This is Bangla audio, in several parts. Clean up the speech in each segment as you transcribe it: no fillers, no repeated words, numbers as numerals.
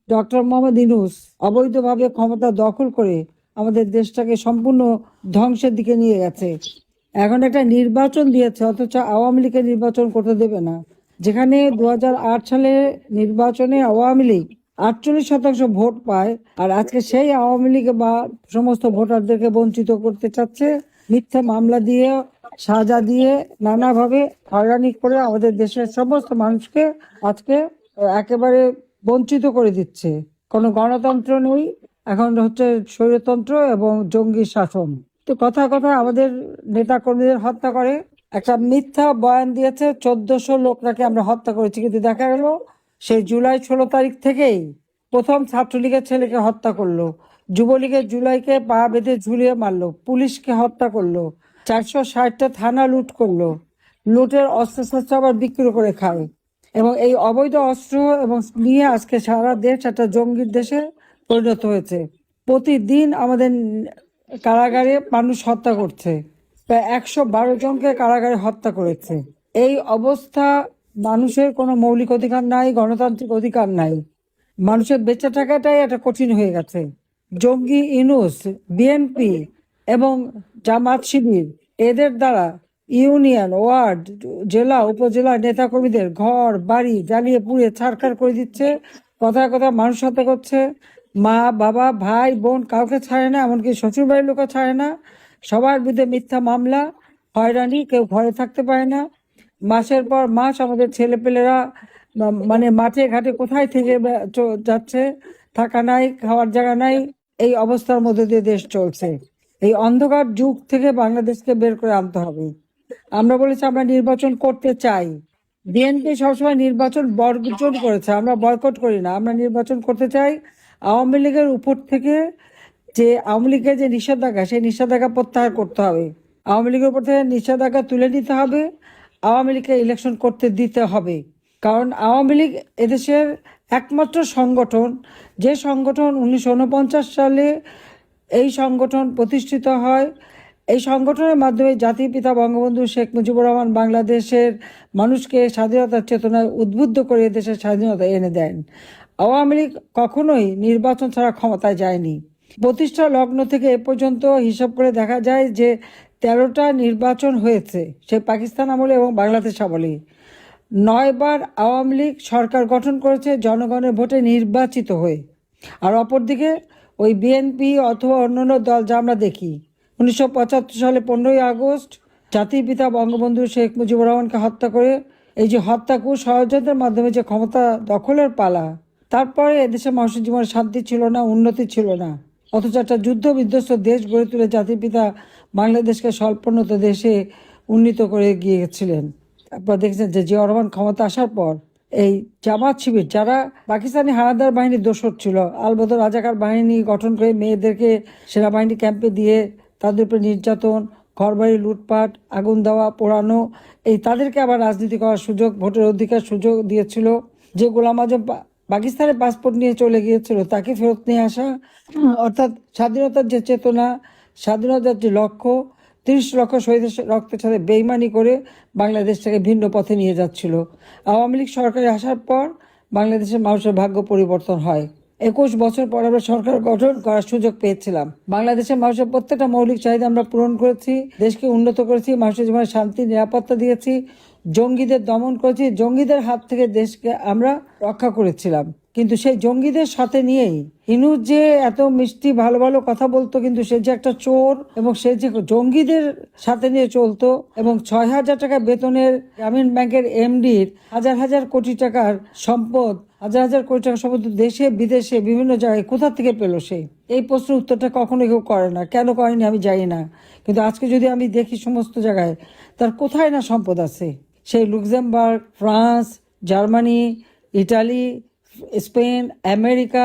ডক্টর মোহাম্মদ ইউনূস অবৈধভাবে ক্ষমতা দখল করে আমাদের দেশটাকে সম্পূর্ণ ধ্বংসের দিকে নিয়ে গেছে। এখন একটা নির্বাচন দিয়েছে, অথচ আওয়ামী লীগের নির্বাচন করতে দেবে না। যেখানে 2008 সালে নির্বাচনে আওয়ামী লীগ 48% ভোট পায়, আর আজকে সেই আওয়ামী লীগ বা সমস্ত ভোটারদেরকে বঞ্চিত করতে চাচ্ছে মিথ্যা মামলা দিয়ে, সাজা দিয়ে, নানাভাবে হয়রানি করে আমাদের দেশের সমস্ত মানুষকে আজকে একেবারে বঞ্চিত করে দিচ্ছে। কোনো গণতন্ত্র নেই, এখন হচ্ছে স্বৈরতন্ত্র এবং জঙ্গি শাসন। তো কথা কথা আমাদের নেতা কর্মীদের হত্যা করে, একটা মিথ্যা বয়ান দিয়েছে 1400 লোক নাকি আমরা হত্যা করেছি, কিন্তু দেখা গেল সেই জুলাই 16 তারিখ থেকেই প্রথম ছাত্রলীগের ছেলেকে হত্যা করলো, যুবলীগের জুলাইকে পা বেঁধে ঝুলিয়ে মারলো, পুলিশকে হত্যা করলো, 460টা থানা লুট করলো, লুটের অস্ত্রশস্ত্র আবার বিক্রি করে খায়। এবং এই অবৈধ অস্ত্র এবং নিয়ে আজকে সারা দেশ একটা জঙ্গির দেশে পরিণত হয়েছে। প্রতিদিন আমাদের কারাগারে মানুষ হত্যা করছে, প্রায় 112 জনকে কারাগারে হত্যা করেছে। এই অবস্থা, মানুষের কোনো মৌলিক অধিকার নাই, গণতান্ত্রিক অধিকার নাই, মানুষের বেঁচে থাকাটাই একটা কঠিন হয়ে গেছে। জঙ্গি ইউনূস, বিএনপি এবং জামাত শিবির এদের দ্বারা ইউনিয়ন, ওয়ার্ড, জেলা, উপজেলা নেতাকর্মীদের ঘর বাড়ি জ্বালিয়ে পুড়িয়ে ছারখার করে দিচ্ছে, কথায় কথায় মানুষ হত্যা করছে। মা বাবা ভাই বোন কাউকে ছাড়ে না, এমনকি শ্বশুর বাড়ির লোকও ছাড়ে না। সবার বিরুদ্ধে মিথ্যা মামলা, হয়রানি, কেউ ঘরে থাকতে পারে না। মাসের পর মাস আমাদের ছেলেপেলেরা মানে মাঠে ঘাটে কোথায় থেকে যাচ্ছে, থাকা নাই, খাওয়ার জায়গা নাই। এই অবস্থার মধ্যে দিয়ে দেশ চলছে। এই অন্ধকার যুগ থেকে বাংলাদেশকে বের করে আনতে হবে। আমরা বলেছি আমরা নির্বাচন করতে চাই। বিএনপি সবসময় নির্বাচন বর্জন করেছে, আমরা বয়কট করি না, আমরা নির্বাচন করতে চাই। আওয়ামী লীগের উপর থেকে যে আওয়ামী লীগের যে নিষেধাজ্ঞা, সেই নিষেধাজ্ঞা প্রত্যাহার করতে হবে। আওয়ামী লীগের উপর থেকে নিষেধাজ্ঞা তুলে নিতে হবে, আওয়ামী লীগকে ইলেকশন করতে দিতে হবে। কারণ আওয়ামী লীগ এদেশের একমাত্র সংগঠন, যে সংগঠন 1949 সালে এই সংগঠন প্রতিষ্ঠিত হয়। এই সংগঠনের মাধ্যমে জাতির পিতা বঙ্গবন্ধু শেখ মুজিবুর রহমান বাংলাদেশের মানুষকে স্বাধীনতার চেতনায় উদ্বুদ্ধ করে দেশের স্বাধীনতা এনে দেন। আওয়ামী লীগ কখনোই নির্বাচন ছাড়া ক্ষমতায় যায়নি। প্রতিষ্ঠা লগ্ন থেকে এ পর্যন্ত হিসাব করে দেখা যায় যে 13টা নির্বাচন হয়েছে, সে পাকিস্তান আমলে এবং বাংলাদেশ আমলে। 9বার আওয়ামী লীগ সরকার গঠন করেছে জনগণের ভোটে নির্বাচিত হয়ে। আর অপরদিকে ওই বিএনপি অথবা অন্যান্য দল যা আমরা দেখি, 1975 সালে 15ই আগস্ট জাতির পিতা বঙ্গবন্ধু শেখ মুজিবুর রহমানকে হত্যা করে, এই যে হত্যাকু ষড়যন্ত্রের মাধ্যমে যে ক্ষমতা দখলের পালা, তারপরে এদেশে মানুষের জীবনে শান্তি ছিল না, উন্নতি ছিল না। অথচ একটা যুদ্ধ বিধ্বস্ত দেশ গড়ে তুলে জাতির পিতা বাংলাদেশকে স্বল্পোন্নত দেশে উন্নীত করে গিয়েছিলেন। আপনারা দেখছেন যে জিয়াউর রহমান ক্ষমতা আসার পর এই জামাত শিবির, যারা পাকিস্তানি হানাদার বাহিনীর দোসর ছিল, আলবদর রাজাকার বাহিনী গঠন করে মেয়েদেরকে সেনাবাহিনী ক্যাম্পে দিয়ে তাদের উপরে নির্যাতন, ঘরবাড়ি লুটপাট, আগুন দেওয়া, পোড়ানো, এই তাদেরকে আবার রাজনীতি করার সুযোগ, ভোটের অধিকার সুযোগ দিয়েছিল। যে গোলাম আজম পাকিস্তানের পাসপোর্ট নিয়ে চলে গিয়েছিল, তাকে ফেরত নিয়ে আসা, অর্থাৎ স্বাধীনতার যে চেতনা, স্বাধীনতার যে লক্ষ্য, 30 লক্ষ শহীদের রক্তের সাথে বেইমানি করে বাংলাদেশটাকে ভিন্ন পথে নিয়ে যাচ্ছিল। আওয়ামী লীগ সরকারে আসার পর বাংলাদেশের মানুষের ভাগ্য পরিবর্তন হয়। 21 বছর পর আমরা সরকার গঠন করার সুযোগ পেয়েছিলাম। বাংলাদেশের মানুষের প্রত্যেকটা মৌলিক চাহিদা আমরা পূরণ করেছি, দেশকে উন্নত করেছি, মানুষের জীবনে শান্তি নিরাপত্তা দিয়েছি, জঙ্গিদের দমন করেছি, জঙ্গিদের হাত থেকে দেশকে আমরা রক্ষা করেছিলাম। কিন্তু সেই জঙ্গিদের সাথে নিয়েই ইনুস যে এত মিষ্টি ভালো ভালো কথা বলতো, কিন্তু সে যে একটা চোর, এবং সে যে জঙ্গিদের সাথে নিয়ে চলতো, এবং 6,000 টাকা বেতনের গ্রামীণ ব্যাংকের এমডির হাজার হাজার কোটি টাকার সম্পদ, হাজার হাজার কোটি টাকার সম্পদ দেশে বিদেশে বিভিন্ন জায়গায় কোথা থেকে পেল সে? এই প্রশ্নের উত্তরটা কখনো কেউ করে না। কেন করেনি আমি জানি না, কিন্তু আজকে যদি আমি দেখি সমস্ত জায়গায় তার কোথায় না সম্পদ আছে। সেই Luxembourg, France, Germany, Italy, Spain, America,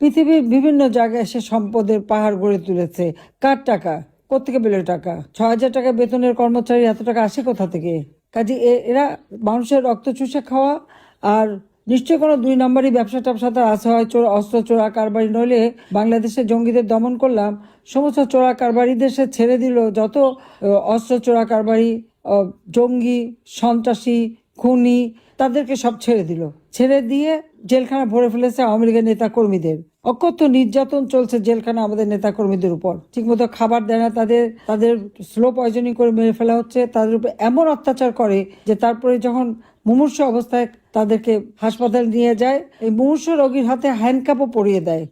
পৃথিবীর বিভিন্ন জায়গায় সে সম্পদের পাহাড় গড়ে তুলেছে। কার টাকা? কোত্থেকে পেল টাকা? 6,000 টাকা বেতনের কর্মচারী এত টাকা আসে কোথা থেকে? কাজে এরা মানুষের রক্ত চুষে খাওয়া, আর নিশ্চয়ই কোনো 2 নম্বরই ব্যবসা ট্যাবসা তার আছে, হয় অস্ত্র চোরা কারবারি, নইলে বাংলাদেশে জঙ্গিদের দমন করলাম, সমস্ত চোরা কারবারিদের সে ছেড়ে দিল। যত অস্ত্র চোরা কারবারি, জঙ্গি, সন্ত্রাসী, খুনি, তাদেরকে সব ছেড়ে দিল, ছেড়ে দিয়ে জেলখানা ভরে ফেলেছে আওয়ামী লীগের নেতা কর্মীদের। অকথ্য নির্যাতন চলছে জেলখানা আমাদের নেতা কর্মীদের উপর, ঠিকমতো খাবার দেয় না, তাদের স্লো পয়জনিং করে মেরে ফেলা হচ্ছে, তাদের উপর এমন অত্যাচার করে যে তারপরে যখন মুমূর্ষ অবস্থায় তাদেরকে হাসপাতালে নিয়ে যায়, এই মুমূর্ষ রোগীর হাতে হ্যান্ডকাপও পরিয়ে দেয়।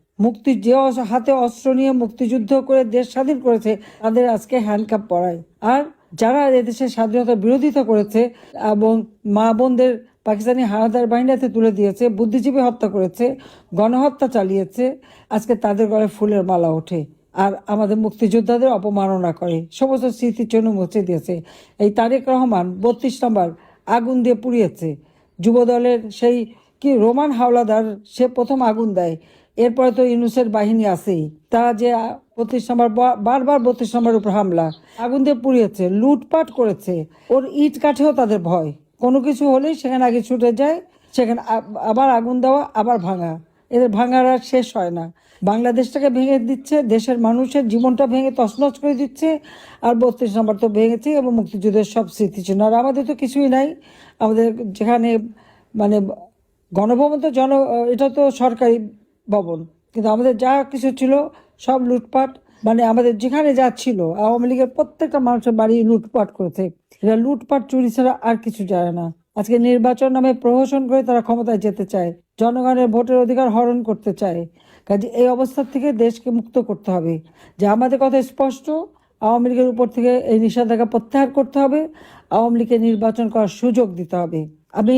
যে হাতে অস্ত্র নিয়ে মুক্তিযুদ্ধ করে দেশ স্বাধীন করেছে তাদের আজকে হ্যান্ডকাপ পরায়। আর যারা এদেশের স্বাধীনতার বিরোধিতা করেছে এবং মা বোনদের পাকিস্তানি হানাদার বাহিনীতে তুলে দিয়েছে, বুদ্ধিজীবী হত্যা করেছে, গণহত্যা চালিয়েছে, আজকে তাদের গলায় ফুলের মালা ওঠে আর আমাদের মুক্তিযোদ্ধাদের অপমাননা করে, সমস্ত স্মৃতির জন্য মুছে দিয়েছে। এই তারেক রহমান 32 নম্বর আগুন দিয়ে পুড়িয়েছে। যুবদলের সেই কি রোমান হাওলাদার, সে প্রথম আগুন দেয়, এরপরে তো ইউনূসের বাহিনী আছেই, তারা যে 32 নম্বর বারবার 32 নম্বরের উপর হামলা, আগুন দিয়ে পুড়িয়েছে, লুটপাট করেছে। ওর ইট কাঠেও তাদের ভয়, কোনো কিছু হলেই সেখানে আগে ছুটে যায়, সেখানে আবার আগুন দেওয়া, আবার ভাঙা, এদের ভাঙার আর শেষ হয় না। বাংলাদেশটাকে ভেঙে দিচ্ছে, দেশের মানুষের জীবনটা ভেঙে তছনছ করে দিচ্ছে। আর 32 নম্বর তো ভেঙেছে এবং মুক্তিযুদ্ধের সব স্মৃতিচিহ্ন। আর আমাদের তো কিছুই নাই, আমাদের যেখানে মানে গণভবন তো এটা তো সরকারি ভবন, কিন্তু আমাদের যা কিছু ছিল সব লুটপাট, মানে আমাদের যেখানে যা ছিল আওয়ামী লীগের প্রত্যেকটা মানুষের বাড়ি লুটপাট করেছে। এরা লুটপাট চুরি ছাড়া আর কিছু জানে না। আজকে নির্বাচন নামে প্রহসন করে তারা ক্ষমতায় যেতে চায়, জনগণের ভোটের অধিকার হরণ করতে চায়। কাজে এই অবস্থা থেকে দেশকে মুক্ত করতে হবে। যে আমাদের কথা স্পষ্ট, আওয়ামী লীগের উপর থেকে এই নিষেধাজ্ঞা প্রত্যাহার করতে হবে, আওয়ামী লীগকে নির্বাচন করার সুযোগ দিতে হবে। আমি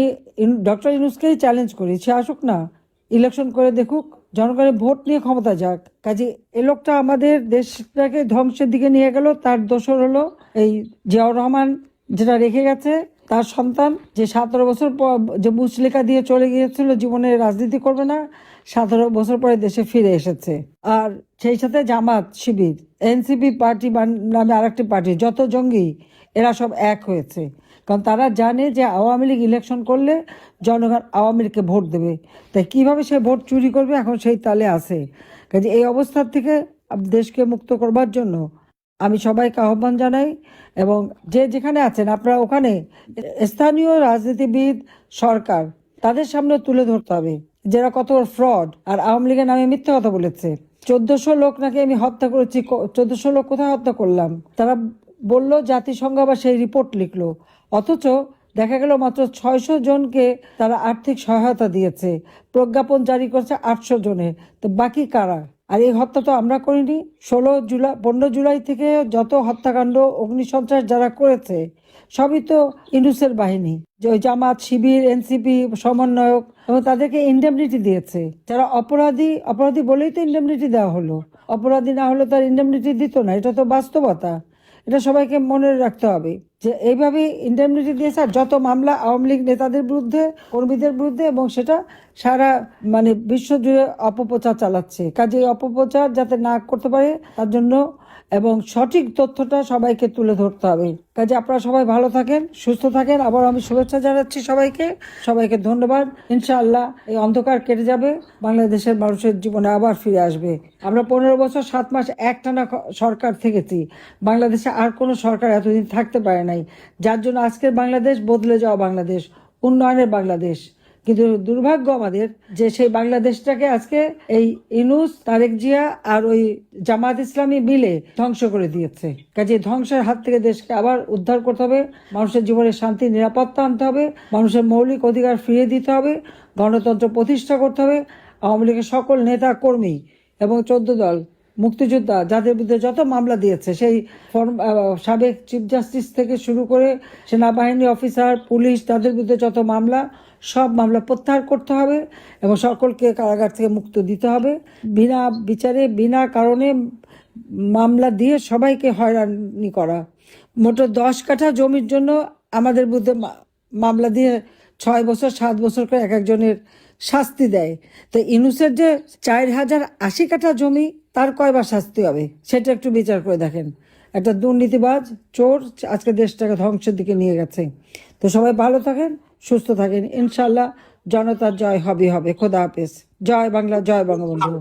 ডক্টর ইউনূসকেই চ্যালেঞ্জ করি, সে আসুক না, ইলেকশন করে দেখুক, জনগণের ভোট নিয়ে ক্ষমতা যাক। কাজে এই লোকটা আমাদের দেশটাকে ধ্বংসের দিকে নিয়ে গেল। তার দোসর হলো এই জিয়াউর রহমান, যেটা রেখে গেছে তার সন্তান, যে 17 বছর পর যে মুচলেখা দিয়ে চলে গিয়েছিল জীবনে রাজনীতি করবে না, 17 বছর পরে দেশে ফিরে এসেছে। আর সেই সাথে জামাত শিবির, এনসিপি পার্টি নামে আরেকটি পার্টি, যত জঙ্গি এরা সব এক হয়েছে। কারণ তারা জানে যে আওয়ামী লীগ ইলেকশন করলে জনগণ আওয়ামী লীগকে ভোট দেবে, তাই কিভাবে সে ভোট চুরি করবে এখন সেই তালে আছে। কাজে এই অবস্থার থেকে দেশকে মুক্ত করবার জন্য আমি সবাইকে আহ্বান জানাই, এবং যে যেখানে আছেন আপনারা ওখানে স্থানীয় রাজনীতিবিদ, সরকার, তাদের সামনে তুলে ধরতে হবে যারা কত ফ্রড আর আওয়ামী লীগের নামে মিথ্যা কথা বলেছে। 1400 লোক নাকি আমি হত্যা করেছি, 1400 লোক কোথায় হত্যা করলাম তারা বলল, জাতিসংঘ আবার সেই রিপোর্ট লিখলো, অথচ দেখা গেল মাত্র 600 জনকে তারা আর্থিক সহায়তা দিয়েছে, প্রজ্ঞাপন জারি করছে 800 জনের। তো বাকি কারা? আর এই হত্যা তো আমরা করিনি। 15 জুলাই থেকে যত হত্যাকাণ্ড, অগ্নিসন্ত্রাস যারা করেছে সবই তো ইউনূসের বাহিনী, যে ওই জামাত শিবির, এনসিপি সমন্বয়ক, এবং তাদেরকে ইন্ডেমনিটি দিয়েছে। যারা অপরাধী বলেই তো ইন্ডেমনিটি দেওয়া হলো, অপরাধী না হলে তার ইন্ডেমনিটি দিত না। এটা তো বাস্তবতা, এটা সবাইকে মনে রাখতে হবে যে এইভাবে ইন্ডেমনিটি দিয়েছে। আর যত মামলা আওয়ামী লীগ নেতাদের বিরুদ্ধে, কর্মীদের বিরুদ্ধে, এবং সেটা সারা মানে বিশ্বজুড়ে অপপ্রচার চালাচ্ছে। কাজে অপপ্রচার যাতে না করতে পারে তার জন্য এবং সঠিক তথ্যটা সবাইকে তুলে ধরতে হবে। কাজে আপনারা সবাই ভালো থাকেন, সুস্থ থাকেন। আবার আমি শুভেচ্ছা জানাচ্ছি সবাইকে ধন্যবাদ। ইনশাআল্লাহ এই অন্ধকার কেটে যাবে, বাংলাদেশের মানুষের জীবনে আবার ফিরে আসবে। আমরা 15 বছর 7 মাস একটানা সরকার থেকেছি, বাংলাদেশে আর কোনো সরকার এতদিন থাকতে পারে নাই, যার জন্য আজকের বাংলাদেশ বদলে যাওয়া বাংলাদেশ, উন্নয়নের বাংলাদেশ। কিন্তু দুর্ভাগ্য আমাদের যে সেই বাংলাদেশটাকে আজকে এই ইউনূস, তারেক জিয়া আর ওই জামাত ইসলামী মিলে ধ্বংস করে দিয়েছে। কাজে ধ্বংসের হাত থেকে দেশকে আবার উদ্ধার করতে হবে, মানুষের জীবনে শান্তি নিরাপত্তা আনতে হবে, মানুষের মৌলিক অধিকার ফিরিয়ে দিতে হবে, গণতন্ত্র প্রতিষ্ঠা করতে হবে। আওয়ামী লীগের সকল নেতা কর্মী এবং 14 দল মুক্তিযোদ্ধা যাদের বিরুদ্ধে যত মামলা দিয়েছে, সেই সাবেক চিফ জাস্টিস থেকে শুরু করে সেনাবাহিনী অফিসার, পুলিশ, তাদের বিরুদ্ধে যত মামলা, সব মামলা প্রত্যাহার করতে হবে এবং সকলকে কারাগার থেকে মুক্ত দিতে হবে। বিনা বিচারে, বিনা কারণে মামলা দিয়ে সবাইকে হয়রানি করা। মোট 10 কাঠা জমির জন্য আমাদের বিরুদ্ধে মামলা দিয়ে 6 বছর 7 বছর করে এক একজনের শাস্তি দেয়। তো ইউনূসের যে 4080 কাঠা জমি, তার কয়বার শাস্তি হবে সেটা একটু বিচার করে দেখেন। একটা দুর্নীতিবাজ, চোর আজকে দেশটাকে ধ্বংসের দিকে নিয়ে গেছে। তো সবাই ভালো থাকেন, সুস্থ থাকেন, ইনশাল্লাহ জনতার জয় হবে। খোদা হাফেজ। জয় বাংলা, জয় বঙ্গবন্ধু।